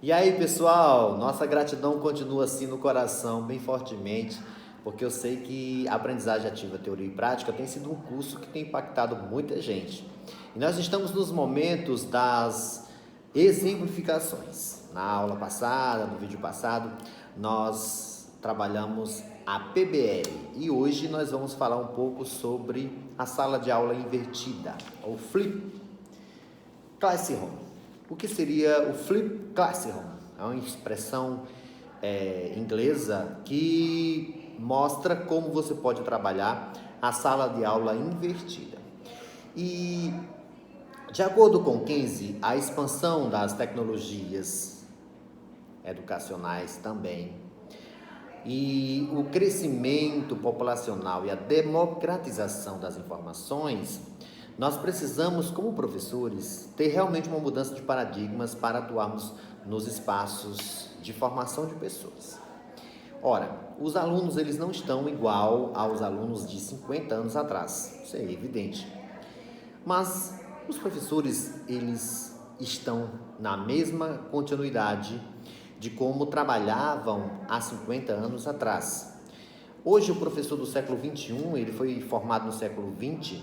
E aí, pessoal, nossa gratidão continua assim no coração, bem fortemente, porque eu sei que a aprendizagem ativa, teoria e prática tem sido um curso que tem impactado muita gente. E nós estamos nos momentos das exemplificações. Na aula passada, no vídeo passado, nós trabalhamos a PBL e hoje nós vamos falar um pouco sobre a sala de aula invertida, ou Flip Classroom. O que seria o Flip Classroom? É uma expressão inglesa que mostra como você pode trabalhar a sala de aula invertida. E, de acordo com Kinsey, a expansão das tecnologias educacionais também, e o crescimento populacional e a democratização das informações, nós precisamos, como professores, ter realmente uma mudança de paradigmas para atuarmos nos espaços de formação de pessoas. Ora, os alunos eles não estão igual aos alunos de 50 anos atrás, isso é evidente. Mas os professores eles estão na mesma continuidade de como trabalhavam há 50 anos atrás. Hoje o professor do século XXI, ele foi formado no século XX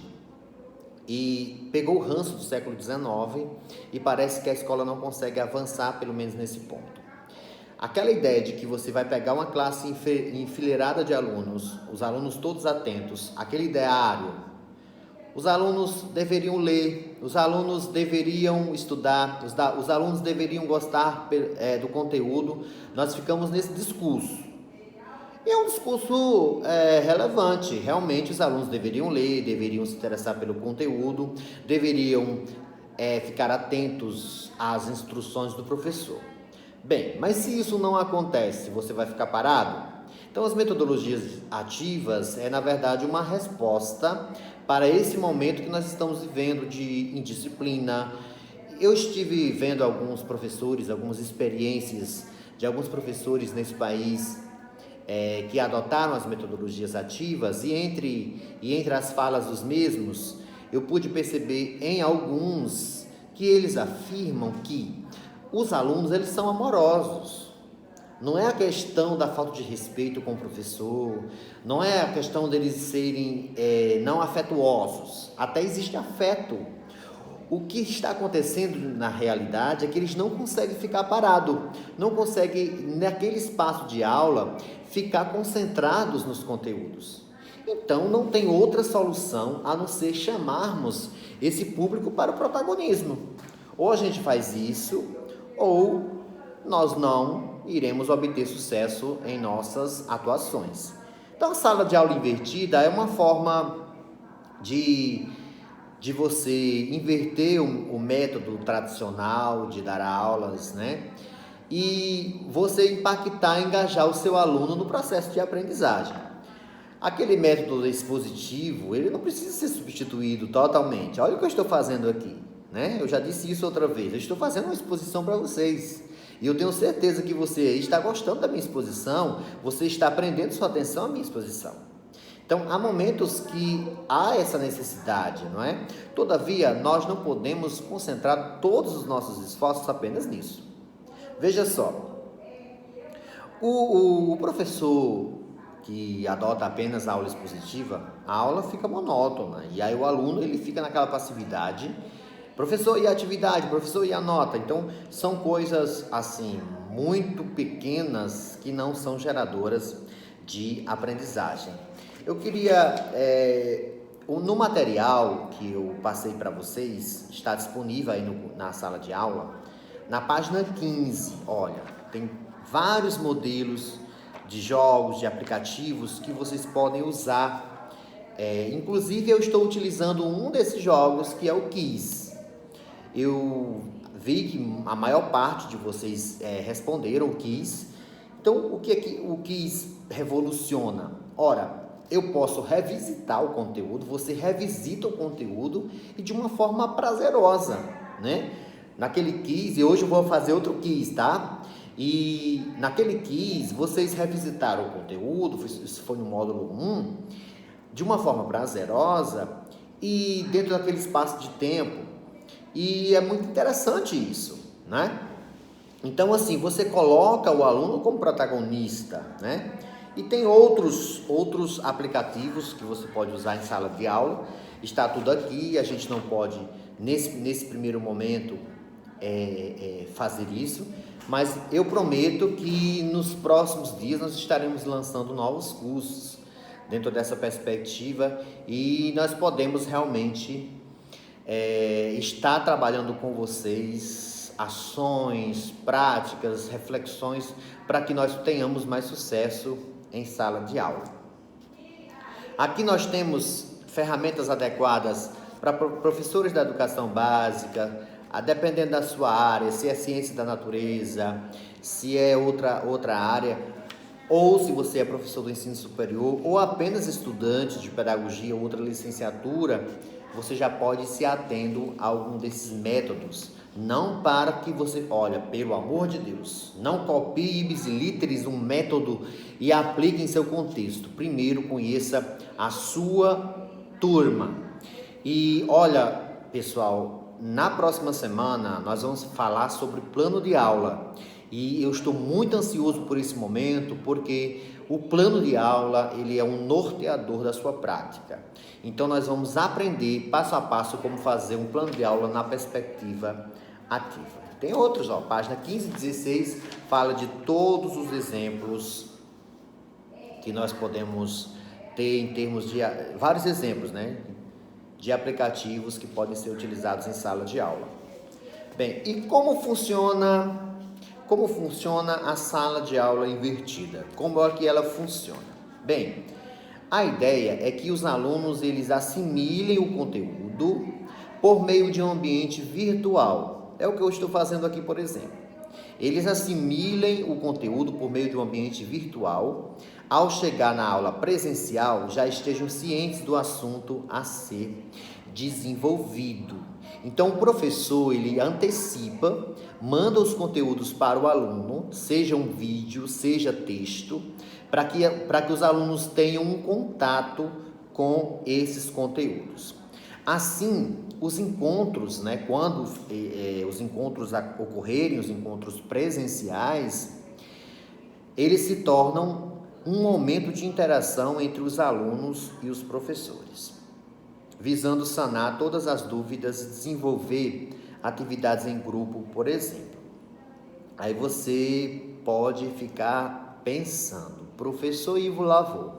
e pegou o ranço do século XIX e parece que a escola não consegue avançar, pelo menos nesse ponto. Aquela ideia de que você vai pegar uma classe enfileirada de alunos, os alunos todos atentos, aquele ideário, os alunos deveriam ler, os alunos deveriam estudar, os alunos deveriam gostar do conteúdo. Nós ficamos nesse discurso. E é um discurso relevante. Realmente os alunos deveriam ler, deveriam se interessar pelo conteúdo, deveriam ficar atentos às instruções do professor. Bem, mas se isso não acontece, você vai ficar parado? Então, as metodologias ativas na verdade, uma resposta para esse momento que nós estamos vivendo de indisciplina. Eu estive vendo alguns professores, algumas experiências de alguns professores nesse país que adotaram as metodologias ativas e entre as falas dos mesmos, eu pude perceber em alguns que eles afirmam que os alunos eles são amorosos. Não é a questão da falta de respeito com o professor, não é a questão deles serem não afetuosos, até existe afeto. O que está acontecendo na realidade é que eles não conseguem ficar parados, não conseguem, naquele espaço de aula, ficar concentrados nos conteúdos. Então, não tem outra solução a não ser chamarmos esse público para o protagonismo. Ou a gente faz isso, ou nós não iremos obter sucesso em nossas atuações. Então, a sala de aula invertida é uma forma de você inverter o método tradicional de dar aulas, né? E você impactar, engajar o seu aluno no processo de aprendizagem. Aquele método expositivo, ele não precisa ser substituído totalmente. Olha o que eu estou fazendo aqui, né? Eu já disse isso outra vez, eu estou fazendo uma exposição para vocês. E eu tenho certeza que você está gostando da minha exposição, você está prendendo sua atenção à minha exposição. Então, há momentos que há essa necessidade, não é? Todavia, nós não podemos concentrar todos os nossos esforços apenas nisso. Veja só, o professor que adota apenas a aula expositiva, a aula fica monótona, e aí o aluno ele fica naquela passividade. Professor, e a atividade? Professor, e a nota? Então, são coisas, assim, muito pequenas que não são geradoras de aprendizagem. Eu queria, no material que eu passei para vocês, está disponível aí na sala de aula, na página 15, olha, tem vários modelos de jogos, de aplicativos que vocês podem usar. Inclusive, eu estou utilizando um desses jogos, que é o Quiz. Eu vi que a maior parte de vocês responderam o Quiz. Então, o que o Quiz revoluciona? Ora, eu posso revisitar o conteúdo, você revisita o conteúdo e de uma forma prazerosa, né? Naquele Quiz, e hoje eu vou fazer outro Quiz, tá? E naquele Quiz, vocês revisitaram o conteúdo, isso foi no módulo 1, de uma forma prazerosa e dentro daquele espaço de tempo. E é muito interessante isso, né? Então, assim, você coloca o aluno como protagonista, né? E tem outros aplicativos que você pode usar em sala de aula. Está tudo aqui, a gente não pode, nesse primeiro momento, fazer isso, mas eu prometo que nos próximos dias nós estaremos lançando novos cursos dentro dessa perspectiva e nós podemos realmente estar trabalhando com vocês ações, práticas, reflexões para que nós tenhamos mais sucesso em sala de aula. Aqui nós temos ferramentas adequadas para professores da educação básica, dependendo da sua área, se é ciência da natureza, se é outra área, ou se você é professor do ensino superior, ou apenas estudante de pedagogia ou outra licenciatura, você já pode ir se atendo a algum desses métodos. Não para que você, olha, pelo amor de Deus, não copie ipsis um método e aplique em seu contexto. Primeiro conheça a sua turma. E olha, pessoal, na próxima semana nós vamos falar sobre plano de aula. E eu estou muito ansioso por esse momento, porque o plano de aula, ele é um norteador da sua prática. Então nós vamos aprender passo a passo como fazer um plano de aula na perspectiva ativa. Tem outros, página 15 e 16 fala de todos os exemplos que nós podemos ter em termos de vários exemplos, né, de aplicativos que podem ser utilizados em sala de aula. Bem, e como funciona a sala de aula invertida? Como é que ela funciona? Bem, a ideia é que os alunos eles assimilem o conteúdo por meio de um ambiente virtual. É o que eu estou fazendo aqui, por exemplo. Eles assimilem o conteúdo por meio de um ambiente virtual. Ao chegar na aula presencial, já estejam cientes do assunto a ser desenvolvido. Então, o professor, ele antecipa, manda os conteúdos para o aluno, seja um vídeo, seja texto, para que os alunos tenham um contato com esses conteúdos. Assim, os encontros, né, quando os encontros ocorrerem, os encontros presenciais, eles se tornam um momento de interação entre os alunos e os professores, visando sanar todas as dúvidas e desenvolver atividades em grupo, por exemplo. Aí você pode ficar pensando, professor Ivo Lavô,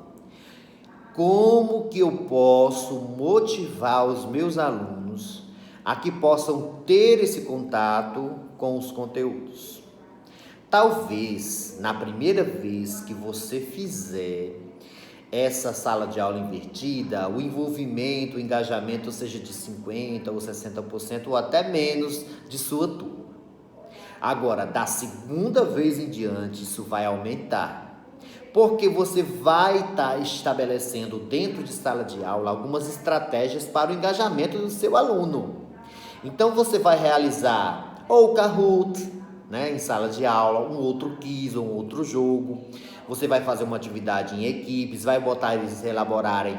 como que eu posso motivar os meus alunos a que possam ter esse contato com os conteúdos? Talvez, na primeira vez que você fizer essa sala de aula invertida, o envolvimento, o engajamento seja de 50% ou 60% ou até menos de sua turma. Agora, da segunda vez em diante, isso vai aumentar. Porque você vai estar estabelecendo dentro de sala de aula algumas estratégias para o engajamento do seu aluno. Então você vai realizar ou o Kahoot, né, em sala de aula, um outro quiz ou um outro jogo. Você vai fazer uma atividade em equipes, vai botar eles elaborarem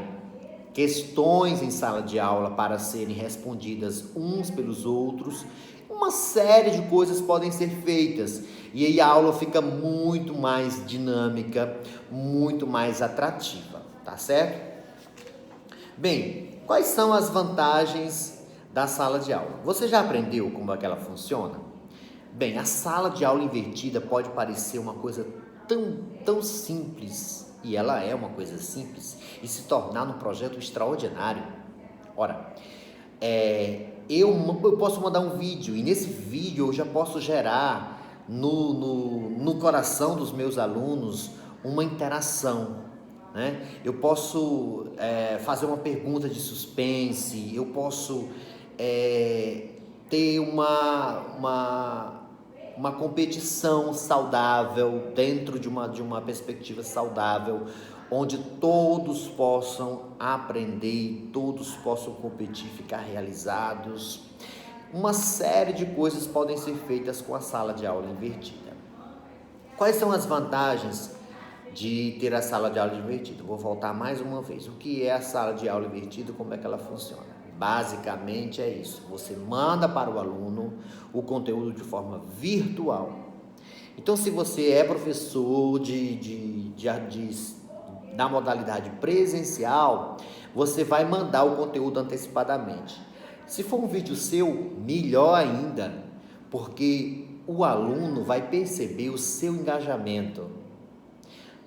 questões em sala de aula para serem respondidas uns pelos outros. Uma série de coisas podem ser feitas e aí a aula fica muito mais dinâmica, muito mais atrativa, tá certo? Bem, quais são as vantagens da sala de aula? Você já aprendeu como é que ela funciona? Bem, a sala de aula invertida pode parecer uma coisa tão simples, e ela é uma coisa simples, e se tornar um projeto extraordinário. Ora, eu posso mandar um vídeo, e nesse vídeo eu já posso gerar no coração dos meus alunos uma interação, né? Eu posso fazer uma pergunta de suspense, eu posso ter uma competição saudável dentro de uma perspectiva saudável, onde todos possam aprender, todos possam competir, ficar realizados. Uma série de coisas podem ser feitas com a sala de aula invertida. Quais são as vantagens de ter a sala de aula invertida? Vou voltar mais uma vez. O que é a sala de aula invertida? Como é que ela funciona? Basicamente é isso. Você manda para o aluno o conteúdo de forma virtual. Então, se você é professor na modalidade presencial, você vai mandar o conteúdo antecipadamente. Se for um vídeo seu, melhor ainda, porque o aluno vai perceber o seu engajamento.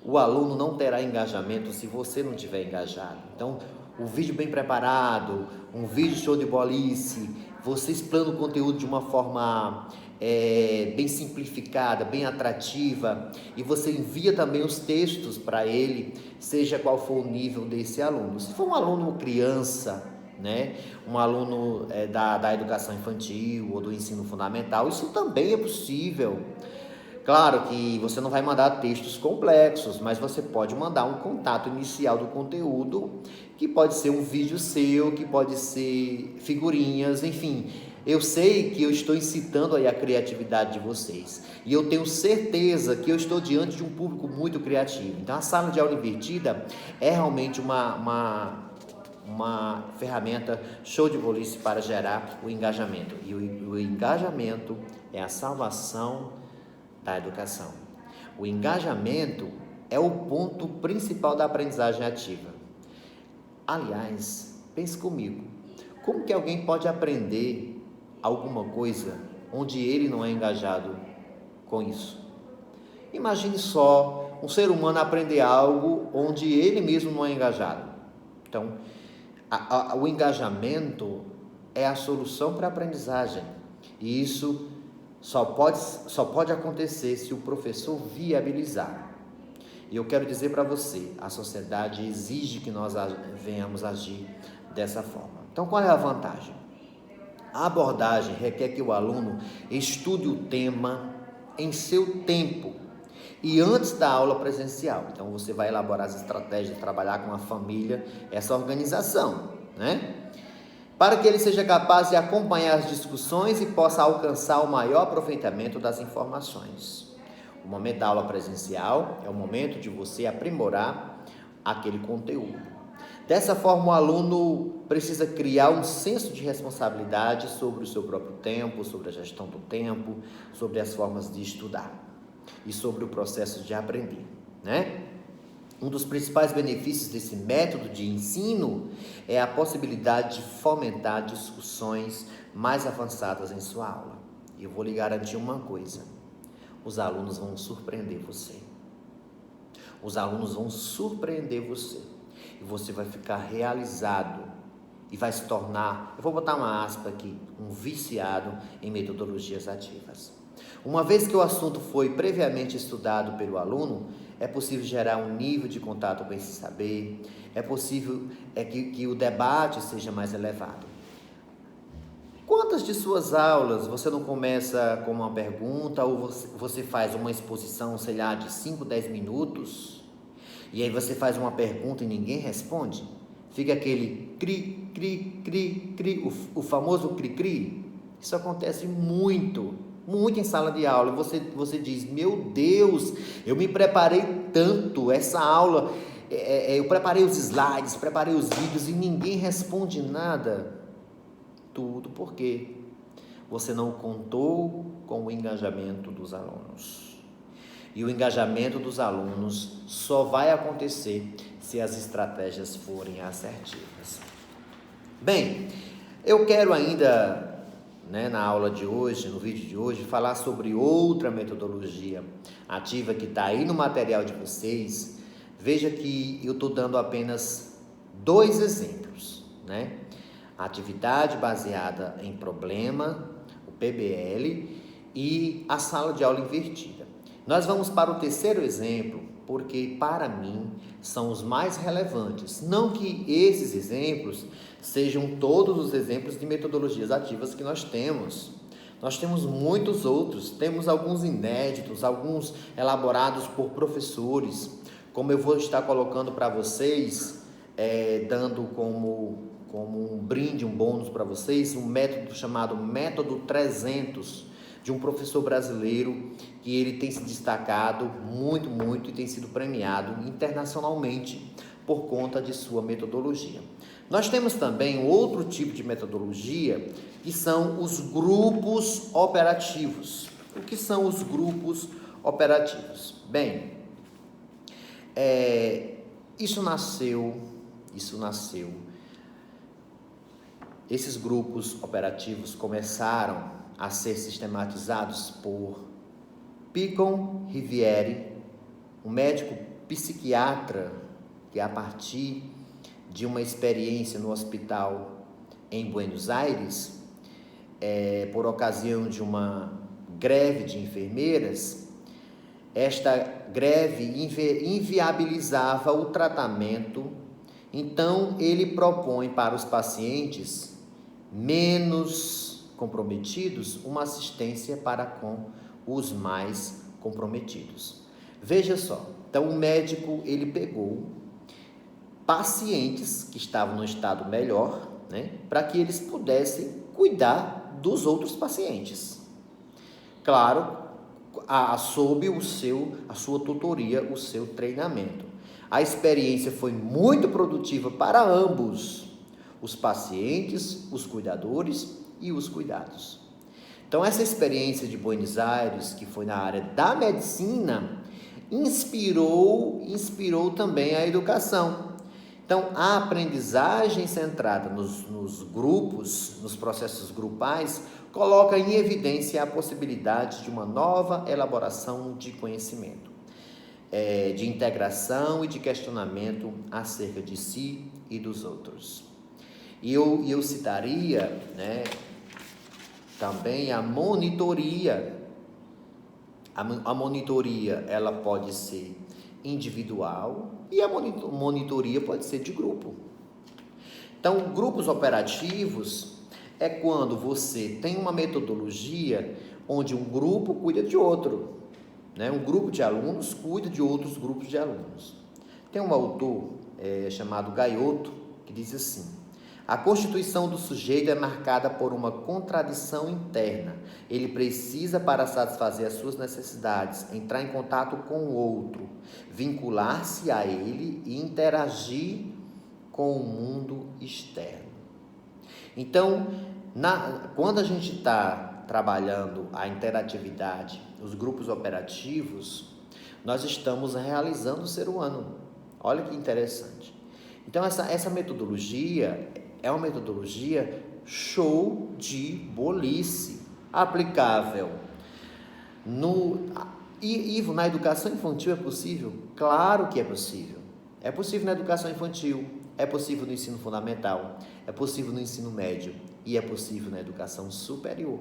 O aluno não terá engajamento se você não estiver engajado. Então, um vídeo bem preparado, um vídeo show de bolice, você explana o conteúdo de uma forma bem simplificada, bem atrativa, e você envia também os textos para ele, seja qual for o nível desse aluno. Se for um aluno criança, né, um aluno da educação infantil ou do ensino fundamental, isso também é possível. Claro que você não vai mandar textos complexos, mas você pode mandar um contato inicial do conteúdo, que pode ser um vídeo seu, que pode ser figurinhas, enfim. Eu sei que eu estou incitando aí a criatividade de vocês, e eu tenho certeza que eu estou diante de um público muito criativo. Então, a sala de aula invertida é realmente uma ferramenta show de bolice para gerar o engajamento. E o engajamento é a salvação da educação. O engajamento é o ponto principal da aprendizagem ativa. Aliás, pense comigo, como que alguém pode aprender alguma coisa onde ele não é engajado com isso? Imagine só um ser humano aprender algo onde ele mesmo não é engajado. Então, o engajamento é a solução para a aprendizagem, e isso só pode acontecer se o professor viabilizar. E eu quero dizer para você, a sociedade exige que nós venhamos agir dessa forma. Então, qual é a vantagem? A abordagem requer que o aluno estude o tema em seu tempo e antes da aula presencial. Então, você vai elaborar as estratégias de trabalhar com a família, essa organização, né? Para que ele seja capaz de acompanhar as discussões e possa alcançar o maior aproveitamento das informações. O momento da aula presencial é o momento de você aprimorar aquele conteúdo. Dessa forma, o aluno precisa criar um senso de responsabilidade sobre o seu próprio tempo, sobre a gestão do tempo, sobre as formas de estudar e sobre o processo de aprender, né? Um dos principais benefícios desse método de ensino é a possibilidade de fomentar discussões mais avançadas em sua aula. E eu vou lhe garantir uma coisa: os alunos vão surpreender você. Os alunos vão surpreender você. E você vai ficar realizado e vai se tornar, eu vou botar uma aspa aqui, um viciado em metodologias ativas. Uma vez que o assunto foi previamente estudado pelo aluno, é possível gerar um nível de contato com esse saber, é possível que o debate seja mais elevado. Quantas de suas aulas você não começa com uma pergunta ou você faz uma exposição, sei lá, de 5, 10 minutos e aí você faz uma pergunta e ninguém responde? Fica aquele cri, cri, cri, cri, o famoso cri, cri. Isso acontece muito em sala de aula. Você diz: meu Deus, eu me preparei tanto, essa aula, eu preparei os slides, preparei os vídeos e ninguém responde nada. Tudo porque você não contou com o engajamento dos alunos. E o engajamento dos alunos só vai acontecer se as estratégias forem assertivas. Bem, eu quero ainda, na aula de hoje, no vídeo de hoje, falar sobre outra metodologia ativa que está aí no material de vocês. Veja que eu estou dando apenas 2 exemplos, né? A atividade baseada em problema, o PBL, e a sala de aula invertida. Nós vamos para o 3º exemplo, porque para mim são os mais relevantes. Não que esses exemplos sejam todos os exemplos de metodologias ativas que nós temos. Nós temos muitos outros, temos alguns inéditos, alguns elaborados por professores, como eu vou estar colocando para vocês, dando como um brinde, um bônus para vocês, um método chamado Método 300, de um professor brasileiro que ele tem se destacado muito e tem sido premiado internacionalmente por conta de sua metodologia. Nós temos também outro tipo de metodologia, que são os grupos operativos. O que são os grupos operativos. Bem, isso nasceu, esses grupos operativos começaram a ser sistematizados por Picon Riviere, um médico psiquiatra que, a partir de uma experiência no hospital em Buenos Aires, por ocasião de uma greve de enfermeiras, esta greve inviabilizava o tratamento. Então, ele propõe para os pacientes menos comprometidos uma assistência para com os mais comprometidos. Veja só, então o médico ele pegou pacientes que estavam no estado melhor, né, para que eles pudessem cuidar dos outros pacientes. Claro, sob a sua tutoria, o seu treinamento. A experiência foi muito produtiva para ambos, os pacientes, os cuidadores e os cuidados. Então, essa experiência de Buenos Aires, que foi na área da medicina, inspirou também a educação. Então, a aprendizagem centrada nos grupos, nos processos grupais, coloca em evidência a possibilidade de uma nova elaboração de conhecimento, de integração e de questionamento acerca de si e dos outros. E eu citaria, né, também a monitoria. A monitoria, ela pode ser individual e a monitoria pode ser de grupo. Então, grupos operativos é quando você tem uma metodologia onde um grupo cuida de outro, né? Um grupo de alunos cuida de outros grupos de alunos. Tem um autor chamado Gaiotto que diz assim: a constituição do sujeito é marcada por uma contradição interna. Ele precisa, para satisfazer as suas necessidades, entrar em contato com o outro, vincular-se a ele e interagir com o mundo externo. Então, quando a gente está trabalhando a interatividade, os grupos operativos, nós estamos realizando o ser humano. Olha que interessante. Então, essa metodologia é uma metodologia show de bolice, aplicável Ivo, na educação infantil é possível? Claro que é possível. É possível na educação infantil, é possível no ensino fundamental, é possível no ensino médio e é possível na educação superior.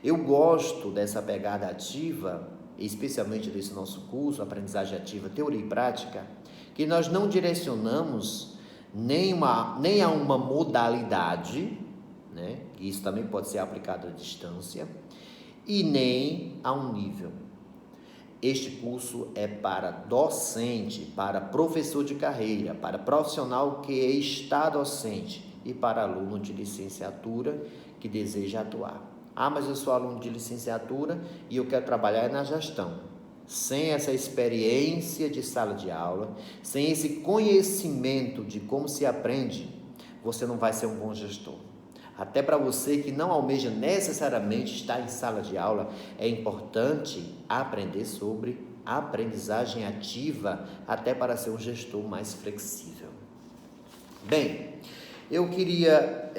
Eu gosto dessa pegada ativa, especialmente desse nosso curso, Aprendizagem Ativa, Teoria e Prática, que nós não direcionamos nem a uma modalidade, né? Isso também pode ser aplicado à distância, e nem a um nível. Este curso é para docente, para professor de carreira, para profissional que está docente e para aluno de licenciatura que deseja atuar. Ah, mas eu sou aluno de licenciatura e eu quero trabalhar na gestão. Sem essa experiência de sala de aula, sem esse conhecimento de como se aprende, você não vai ser um bom gestor. Até para você que não almeja necessariamente estar em sala de aula, é importante aprender sobre aprendizagem ativa, até para ser um gestor mais flexível. Bem, eu queria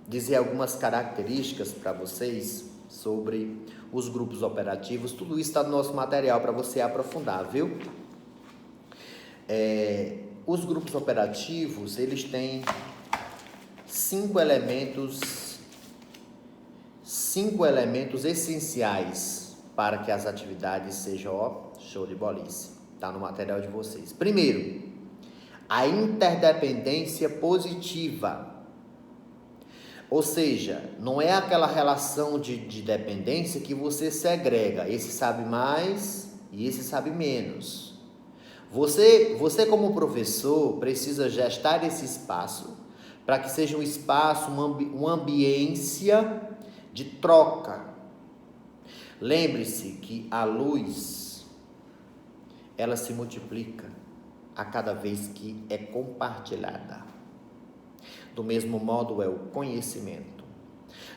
dizer algumas características para vocês sobre os grupos operativos. Tudo isso está no nosso material para você aprofundar, viu? Os grupos operativos, eles têm 5 elementos essenciais para que as atividades sejam show de bolice. Está no material de vocês. Primeiro, a interdependência positiva. Ou seja, não é aquela relação de dependência que você segrega. Esse sabe mais e esse sabe menos. Você como professor, precisa gestar esse espaço para que seja um espaço, uma ambiência de troca. Lembre-se que a luz, ela se multiplica a cada vez que é compartilhada. Do mesmo modo é o conhecimento.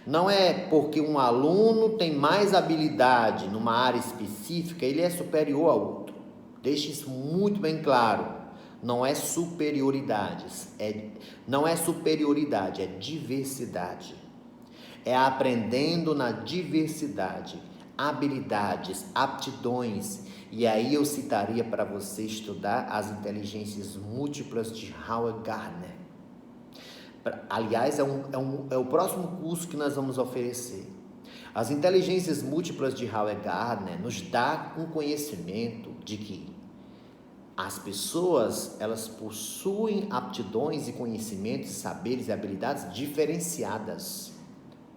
Não é porque um aluno tem mais habilidade numa área específica, ele é superior ao outro. Deixe isso muito bem claro. Não é superioridades, não é superioridade, é diversidade. É aprendendo na diversidade, habilidades, aptidões. E aí eu citaria para você estudar as inteligências múltiplas de Howard Gardner. Aliás, é o próximo curso que nós vamos oferecer. As inteligências múltiplas de Howard Gardner nos dá um conhecimento de que as pessoas, elas possuem aptidões e conhecimentos, saberes e habilidades diferenciadas.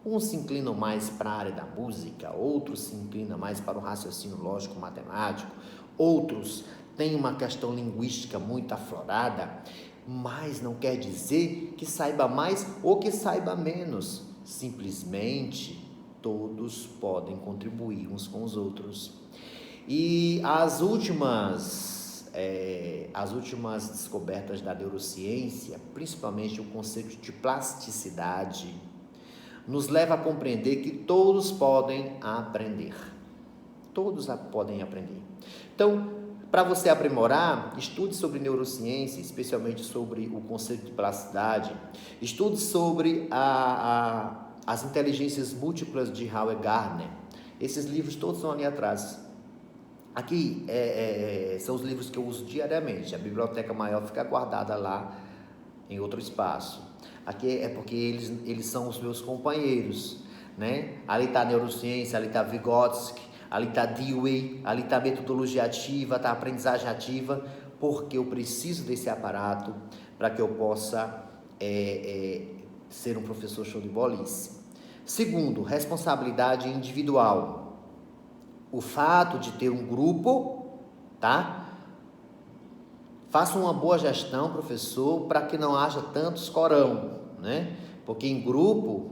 Uns se inclinam mais para a área da música, outros se inclinam mais para o raciocínio lógico matemático, outros têm uma questão linguística muito aflorada, mas não quer dizer que saiba mais ou que saiba menos. Simplesmente todos podem contribuir uns com os outros. E as últimas descobertas da neurociência, principalmente o conceito de plasticidade, nos leva a compreender que todos podem aprender. Todos podem aprender. Então, para você aprimorar, estude sobre neurociência, especialmente sobre o conceito de plasticidade. Estude sobre as inteligências múltiplas de Howard Gardner. Esses livros todos estão ali atrás. Aqui são os livros que eu uso diariamente. A biblioteca maior fica guardada lá em outro espaço. Aqui é porque eles são os meus companheiros, né? Ali está a neurociência, ali está Vygotsky, ali está Dewey, ali está a metodologia ativa, está a aprendizagem ativa, porque eu preciso desse aparato para que eu possa ser um professor show de bolice. Segundo, responsabilidade individual. O fato de ter um grupo, tá? Faça uma boa gestão, professor, para que não haja tantos corão, né? Porque em grupo,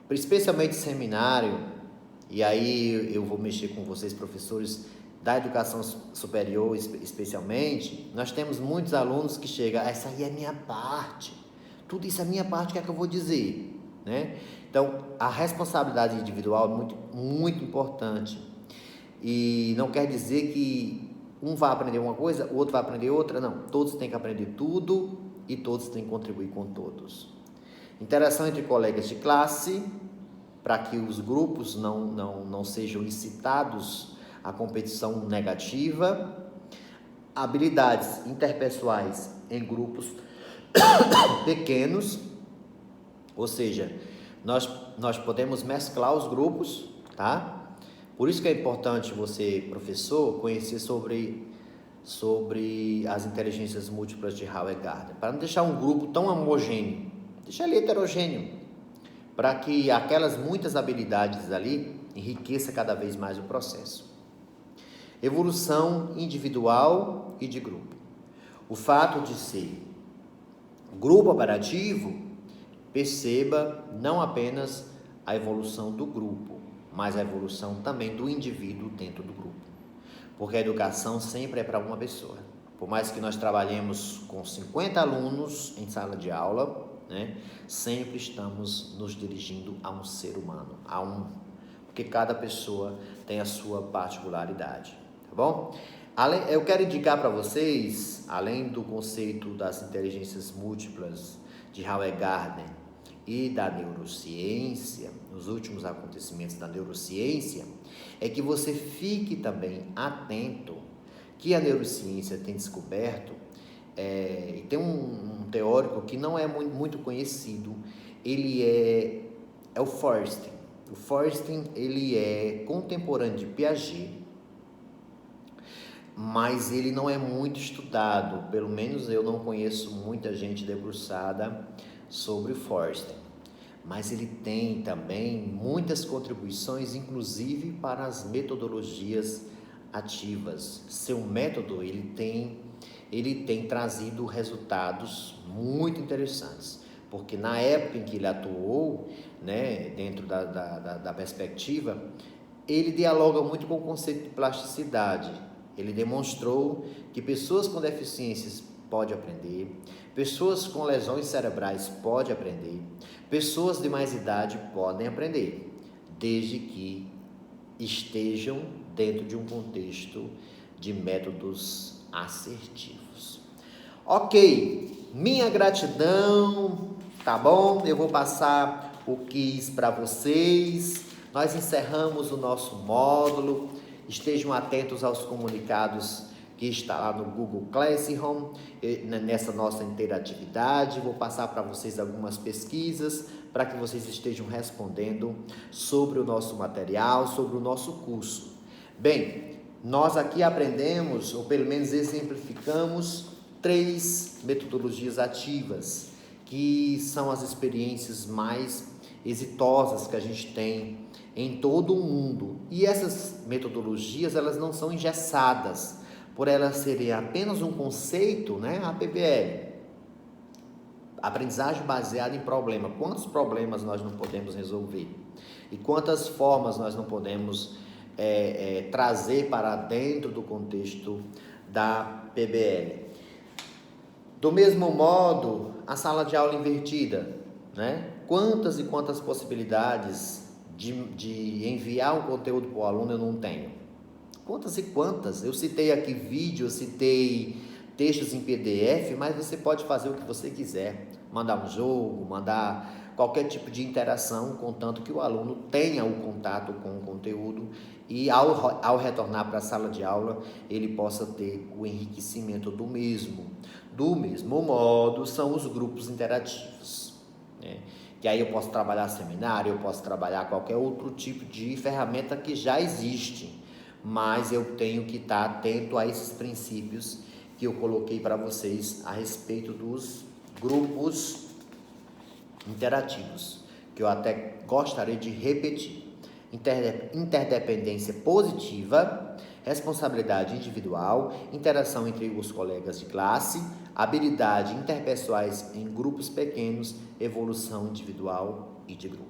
especialmente seminário, e aí eu vou mexer com vocês, professores da educação superior especialmente, nós temos muitos alunos que chegam, essa aí é minha parte, tudo isso é minha parte, o que é que eu vou dizer, né? Então, a responsabilidade individual é muito, muito importante, e não quer dizer que um vai aprender uma coisa, o outro vai aprender outra, não, todos têm que aprender tudo e todos têm que contribuir com todos. Interação entre colegas de classe, para que os grupos não sejam incitados à competição negativa. Habilidades interpessoais em grupos pequenos, ou seja, nós podemos mesclar os grupos, tá? Por isso que é importante você, professor, conhecer sobre as inteligências múltiplas de Howard Gardner, para não deixar um grupo tão homogêneo, deixar ele heterogêneo, para que aquelas muitas habilidades ali enriqueça cada vez mais o processo. Evolução individual e de grupo. O fato de ser grupo operativo, perceba não apenas a evolução do grupo, mas a evolução também do indivíduo dentro do grupo. Porque a educação sempre é para uma pessoa. Por mais que nós trabalhemos com 50 alunos em sala de aula, né, sempre estamos nos dirigindo a um ser humano, porque cada pessoa tem a sua particularidade, tá bom? Eu quero indicar para vocês, além do conceito das inteligências múltiplas de Howard Gardner e da neurociência, nos últimos acontecimentos da neurociência, é que você fique também atento que a neurociência tem descoberto, e tem um teórico que não é muito conhecido, ele é o Feuerstein. O Feuerstein, ele é contemporâneo de Piaget, mas ele não é muito estudado, pelo menos eu não conheço muita gente debruçada sobre o Feuerstein, mas ele tem também muitas contribuições, inclusive para as metodologias ativas. Seu método, ele tem trazido resultados muito interessantes, porque na época em que ele atuou, né, dentro da perspectiva, ele dialoga muito com o conceito de plasticidade. Ele demonstrou que pessoas com deficiências pode aprender, pessoas com lesões cerebrais podem aprender, pessoas de mais idade podem aprender, desde que estejam dentro de um contexto de métodos assertivos. Ok, minha gratidão, tá bom? Eu vou passar o quiz para vocês. Nós encerramos o nosso módulo. Estejam atentos aos comunicados que está lá no Google Classroom, nessa nossa interatividade. Vou passar para vocês algumas pesquisas para que vocês estejam respondendo sobre o nosso material, sobre o nosso curso. Bem, nós aqui aprendemos, ou pelo menos exemplificamos, 3 metodologias ativas, que são as experiências mais exitosas que a gente tem em todo o mundo. E essas metodologias, elas não são engessadas, por elas serem apenas um conceito, né? A PBL, aprendizagem baseada em problema. Quantos problemas nós não podemos resolver? E quantas formas nós não podemos trazer para dentro do contexto da PBL? Do mesmo modo, a sala de aula invertida, né? Quantas e quantas possibilidades de enviar um conteúdo para o aluno eu não tenho? Quantas e quantas? Eu citei aqui vídeo, eu citei textos em PDF, mas você pode fazer o que você quiser. Mandar um jogo, mandar qualquer tipo de interação, contanto que o aluno tenha o contato com o conteúdo e ao retornar para a sala de aula, ele possa ter o enriquecimento do mesmo. Do mesmo modo, são os grupos interativos, né? Que aí eu posso trabalhar seminário, eu posso trabalhar qualquer outro tipo de ferramenta que já existe, mas eu tenho que estar atento a esses princípios que eu coloquei para vocês a respeito dos grupos interativos, que eu até gostaria de repetir. Interdependência positiva, responsabilidade individual, interação entre os colegas de classe, habilidade interpessoais em grupos pequenos, evolução individual e de grupo.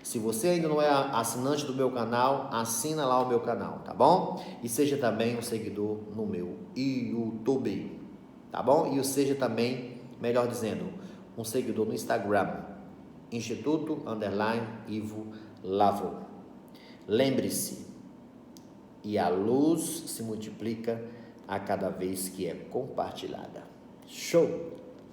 Se você ainda não é assinante do meu canal, assina lá o meu canal, tá bom? E seja também um seguidor no meu YouTube, tá bom? E seja também, melhor dizendo, um seguidor no Instagram, Instituto_Ivo Lavo. Lembre-se, e a luz se multiplica a cada vez que é compartilhada. Show!